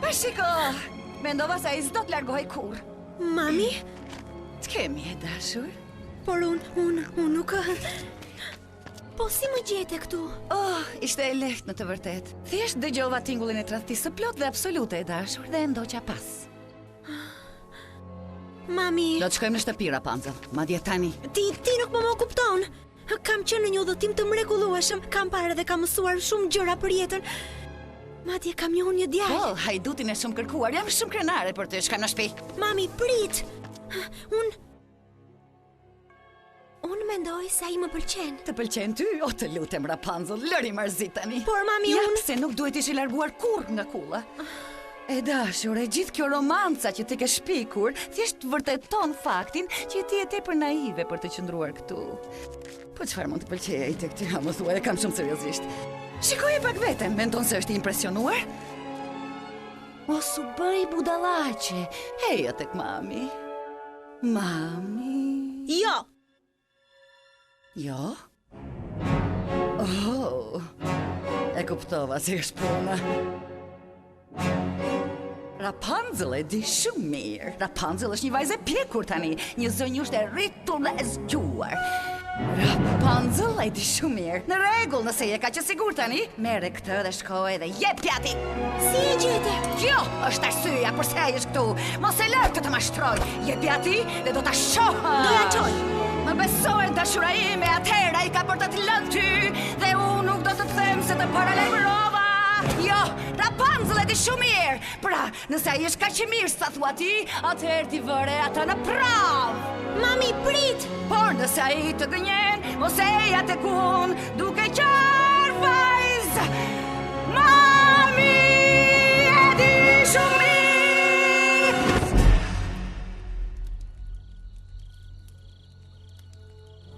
Shiko, mendova se ai s'do të largohej kur. Mami? T'kemi e dashur? Por unë nuk... Po si më gjete këtu? Oh, ishte e lehtë në të vërtet. Thjesht dëgjova tingullin e tradhtisë së plot dhe absolute e dashur dhe ndoqa pas. Mami... Do të shkojmë në shtëpi, Rapunzel, madje tani. Ti nuk më kupton. Kam qenë në një udhëtim të mrekullueshëm, kam parë dhe kam mësuar shumë gjëra për jetën. Madje kam një djalë. Po, hajdutin e shumë kërkuar, jam shumë krenare për të shkojmë në shtëpi. Mami, prit! Unë mendoj se ai më pëlqen. Të pëlqen ty? O, të lutem, Rapunzel, lëri marzit tani. Por mami, unë... se nuk duhet ishi larguar kur nga kulla. E dashur, e gjithë kjo romanca që ti ke shpikur, thjesht vërteton faktin që ti je tepër naive për të qëndruar këtu. Po çfarë mund të pëlqejë ai tek ty, më thuaj, e kam shumë seriozisht. Shikoje pak veten, mendon se është i impresionuar? Mos u bëj budallaqe. Heja tek mami. Mami. Jo. Jo? Oh. E kuptova si është puna. Rapunzel e di shumë mirë. Rapunzel është një vajzë e pjekur tani, një zënjusht e rritur dhe e zgjuar. Rapunzel e di shumë mirë. Në rregull, nëse je kaq e sigurt tani, merre këtë dhe shkoj dhe jep pjati. Si e gjete? Kjo është arsyeja pse ai është këtu. Mos e lë këtë të mashtroj. Jep pjati dhe do ta shoh. Do ja çoj. Më besoj dashura ime, atëherë ai ka për të lënë ty dhe unë nuk do të them se të paralajmërova. Jo, Rapunzel e di shumë mirë. Pra, nëse ai është kaq i mirë sa thua ti, atëherë ti vëre ata në provë. Mami, prit! Por nëse ai të gënjen, mos e ja tek unë, duke qenë